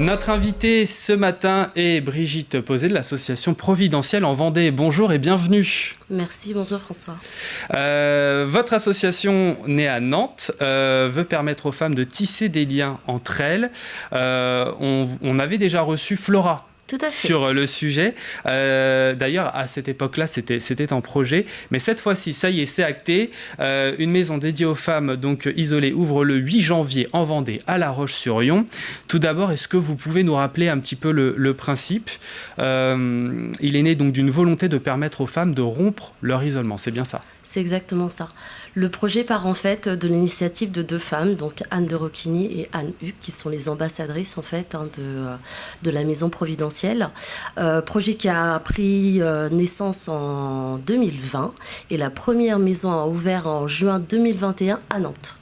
Notre invitée ce matin est Brigitte Posé de l'association Providentielle en Vendée. Bonjour et bienvenue. Merci, bonjour François. Votre association née à Nantes veut permettre aux femmes de tisser des liens entre elles. On avait déjà reçu Flora sur le sujet. D'ailleurs, à cette époque-là, c'était en projet. Mais cette fois-ci, ça y est, c'est acté. Une maison dédiée aux femmes donc isolées ouvre le 8 janvier en Vendée, à La Roche-sur-Yon. Tout d'abord, est-ce que vous pouvez nous rappeler un petit peu le principe ? Il est né donc d'une volonté de permettre aux femmes de rompre leur isolement. C'est bien ça ? C'est exactement ça. Le projet part en fait de l'initiative de deux femmes, donc Anne de Roquigny et Anne Huc, qui sont les ambassadrices en fait de la maison Providentielle. Projet qui a pris naissance en 2020 et la première maison a ouvert en juin 2021 à Nantes.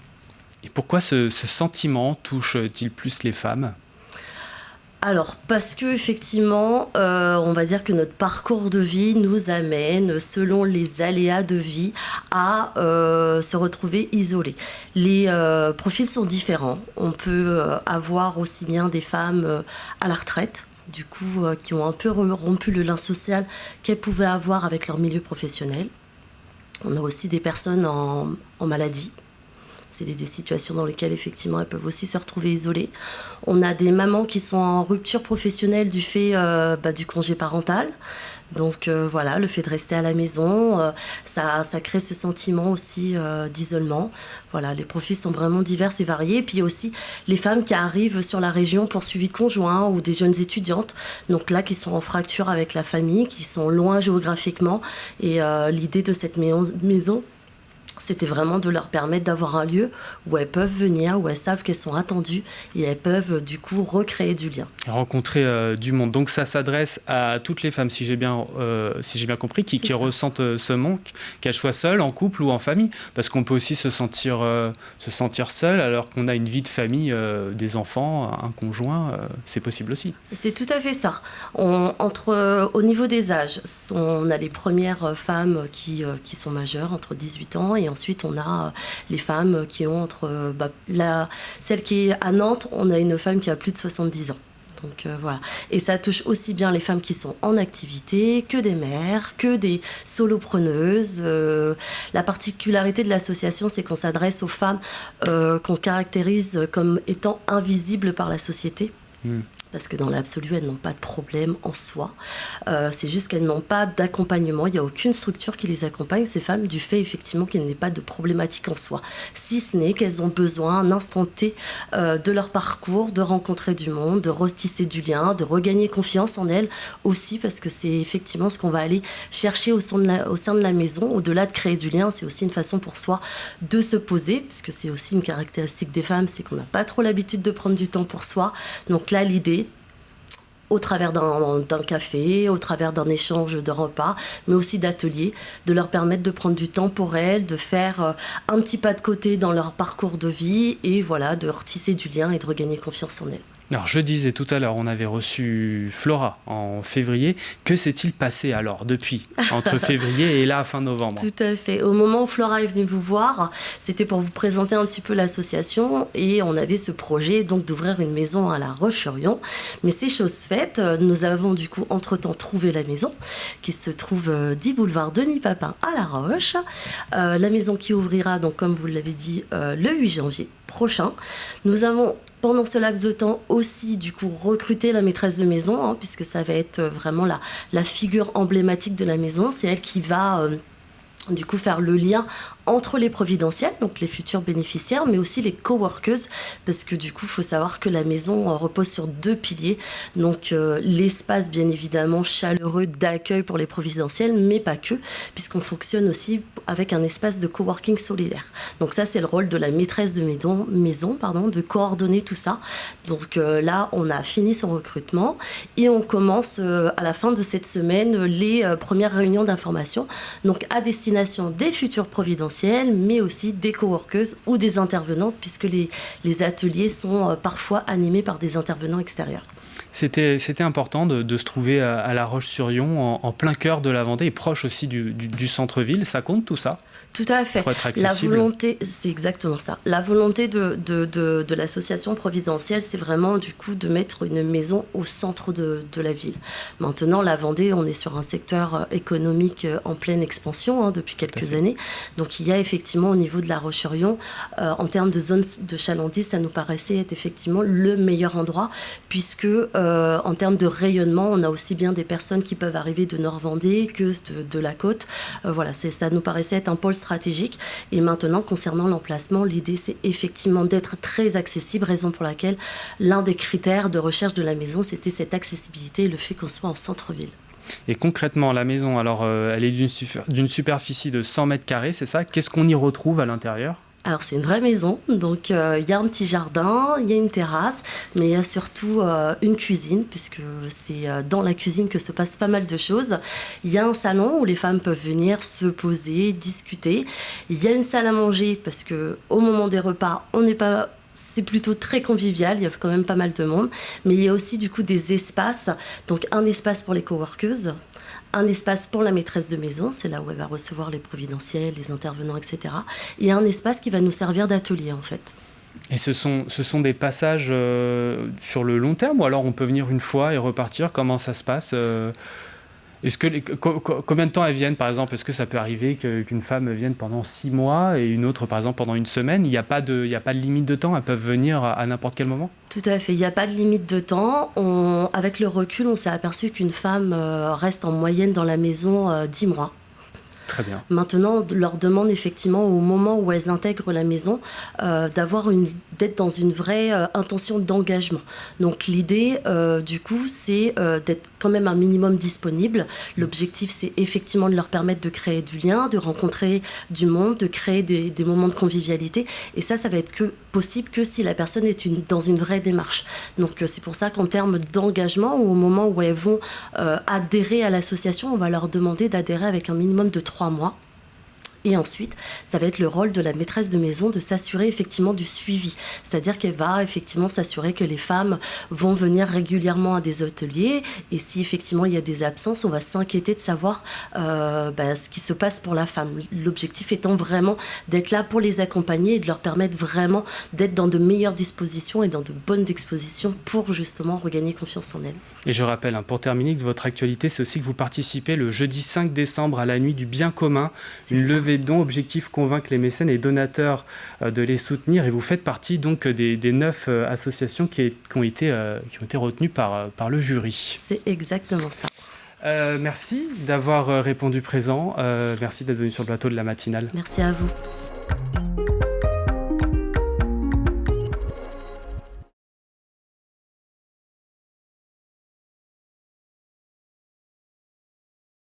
Et pourquoi ce sentiment touche-t-il plus les femmes ? Alors, parce que effectivement, on va dire que notre parcours de vie nous amène, selon les aléas de vie, à se retrouver isolés. Les profils sont différents. On peut avoir aussi bien des femmes à la retraite, du coup, qui ont un peu rompu le lien social qu'elles pouvaient avoir avec leur milieu professionnel. On a aussi des personnes en maladie. C'est des situations dans lesquelles, effectivement, elles peuvent aussi se retrouver isolées. On a des mamans qui sont en rupture professionnelle du fait du congé parental. Donc, voilà, le fait de rester à la maison, ça crée ce sentiment aussi d'isolement. Voilà, les profils sont vraiment divers et variés. Et puis, il y a aussi les femmes qui arrivent sur la région pour suivi de conjoint ou des jeunes étudiantes. Donc là, qui sont en fracture avec la famille, qui sont loin géographiquement. Et l'idée de cette maison, c'était vraiment de leur permettre d'avoir un lieu où elles peuvent venir, où elles savent qu'elles sont attendues et elles peuvent du coup recréer du lien. Rencontrer du monde. Donc ça s'adresse à toutes les femmes, si j'ai bien compris, qui ressentent ce manque, qu'elles soient seules, en couple ou en famille. Parce qu'on peut aussi se sentir seul alors qu'on a une vie de famille, des enfants, un conjoint. C'est possible aussi. C'est tout à fait ça. Au niveau des âges, on a les premières femmes qui sont majeures, entre 18 ans, et ensuite on a les femmes qui ont celle qui est à Nantes, on a une femme qui a plus de 70 ans. Donc voilà. Et ça touche aussi bien les femmes qui sont en activité, que des mères, que des solopreneuses. La particularité de l'association, c'est qu'on s'adresse aux femmes qu'on caractérise comme étant invisibles par la société. Parce que dans l'absolu, elles n'ont pas de problème en soi. C'est juste qu'elles n'ont pas d'accompagnement. Il n'y a aucune structure qui les accompagne, ces femmes, du fait effectivement qu'elles n'aient pas de problématique en soi. Si ce n'est qu'elles ont besoin, un instant T, de leur parcours, de rencontrer du monde, de retisser du lien, de regagner confiance en elles aussi, parce que c'est effectivement ce qu'on va aller chercher au sein de la maison. Au-delà de créer du lien, c'est aussi une façon pour soi de se poser, puisque c'est aussi une caractéristique des femmes, c'est qu'on n'a pas trop l'habitude de prendre du temps pour soi. Donc là, l'idée, au travers d'un café, au travers d'un échange de repas, mais aussi d'ateliers, de leur permettre de prendre du temps pour elles, de faire un petit pas de côté dans leur parcours de vie et voilà, de retisser du lien et de regagner confiance en elles. Alors, je disais tout à l'heure, on avait reçu Flora en février. Que s'est-il passé alors depuis, entre février et là, fin novembre ? Tout à fait. Au moment où Flora est venue vous voir, c'était pour vous présenter un petit peu l'association et on avait ce projet donc d'ouvrir une maison à La Roche-sur-Yon. Mais c'est chose faite, nous avons du coup entre-temps trouvé la maison qui se trouve 10 boulevard Denis Papin à La Roche. La maison qui ouvrira donc, comme vous l'avez dit, le 8 janvier prochain. Nous avons pendant ce laps de temps aussi du coup recruter la maîtresse de maison, puisque ça va être vraiment la figure emblématique de la maison. C'est elle qui va du coup faire le lien entre les providentielles, donc les futurs bénéficiaires, mais aussi les coworkeuses, parce que du coup, il faut savoir que la maison repose sur 2 piliers. Donc, l'espace, bien évidemment, chaleureux d'accueil pour les providentielles, mais pas que, puisqu'on fonctionne aussi avec un espace de coworking solidaire. Donc ça, c'est le rôle de la maîtresse de maison, de coordonner tout ça. Donc là, on a fini son recrutement et on commence à la fin de cette semaine les premières réunions d'information, donc à destination des futurs providentielles, mais aussi des coworkeuses ou des intervenantes, puisque les ateliers sont parfois animés par des intervenants extérieurs. C'était important de se trouver à La Roche-sur-Yon, en plein cœur de la Vendée, et proche aussi du centre-ville. Ça compte tout ça? Tout à fait. Pour être accessible. La volonté, c'est exactement ça. La volonté de l'association providentielle, c'est vraiment du coup de mettre une maison au centre de la ville. Maintenant, la Vendée, on est sur un secteur économique en pleine expansion depuis quelques années. Donc il y a effectivement au niveau de La Roche-sur-Yon, en termes de zone de chalandise, ça nous paraissait être effectivement le meilleur endroit, puisque en termes de rayonnement, on a aussi bien des personnes qui peuvent arriver de Nord-Vendée que de la côte. Voilà, ça nous paraissait être un pôle stratégique. Et maintenant, concernant l'emplacement, l'idée, c'est effectivement d'être très accessible, raison pour laquelle l'un des critères de recherche de la maison, c'était cette accessibilité et le fait qu'on soit en centre-ville. Et concrètement, la maison, alors, elle est d'une superficie de 100 mètres carrés, c'est ça? Qu'est-ce qu'on y retrouve à l'intérieur? Alors c'est une vraie maison, donc il y a un petit jardin, il y a une terrasse, mais il y a surtout une cuisine, puisque c'est dans la cuisine que se passe pas mal de choses. Il y a un salon où les femmes peuvent venir se poser, discuter. Il y a une salle à manger, parce qu'au moment des repas, c'est plutôt très convivial, il y a quand même pas mal de monde. Mais il y a aussi du coup des espaces, donc un espace pour les coworkeuses, un espace pour la maîtresse de maison, c'est là où elle va recevoir les providentiels, les intervenants, etc. Et un espace qui va nous servir d'atelier en fait. Et ce sont des passages sur le long terme, ou alors on peut venir une fois et repartir? Comment ça se passe? Est-ce que combien de temps elles viennent, par exemple? Est-ce que ça peut arriver qu'une femme vienne pendant 6 mois et une autre, par exemple, pendant une semaine? Il n'y a pas de limite de temps? Elles peuvent venir à n'importe quel moment? Tout à fait, il n'y a pas de limite de temps. Avec le recul, on s'est aperçu qu'une femme reste en moyenne dans la maison 10 mois. Très bien. Maintenant, on leur demande effectivement au moment où elles intègrent la maison d'être dans une vraie intention d'engagement. Donc l'idée, du coup, c'est d'être quand même un minimum disponible. L'objectif, c'est effectivement de leur permettre de créer du lien, de rencontrer du monde, de créer des moments de convivialité. Et ça va être possible que si la personne est dans une vraie démarche. Donc c'est pour ça qu'en termes d'engagement, ou au moment où elles vont adhérer à l'association, on va leur demander d'adhérer avec un minimum de 3 mois. Et ensuite, ça va être le rôle de la maîtresse de maison de s'assurer effectivement du suivi. C'est-à-dire qu'elle va effectivement s'assurer que les femmes vont venir régulièrement à des ateliers. Et si effectivement il y a des absences, on va s'inquiéter de savoir ce qui se passe pour la femme. L'objectif étant vraiment d'être là pour les accompagner et de leur permettre vraiment d'être dans de meilleures dispositions et dans de bonnes dispositions pour justement regagner confiance en elles. Et je rappelle, pour terminer, que votre actualité, c'est aussi que vous participez le jeudi 5 décembre à la nuit du bien commun, une levée de dons, objectif convaincre les mécènes et donateurs de les soutenir, et vous faites partie donc des 9 associations qui ont été retenues par le jury. C'est exactement ça. Merci d'avoir répondu présent, merci d'être venu sur le plateau de la matinale. Merci à vous.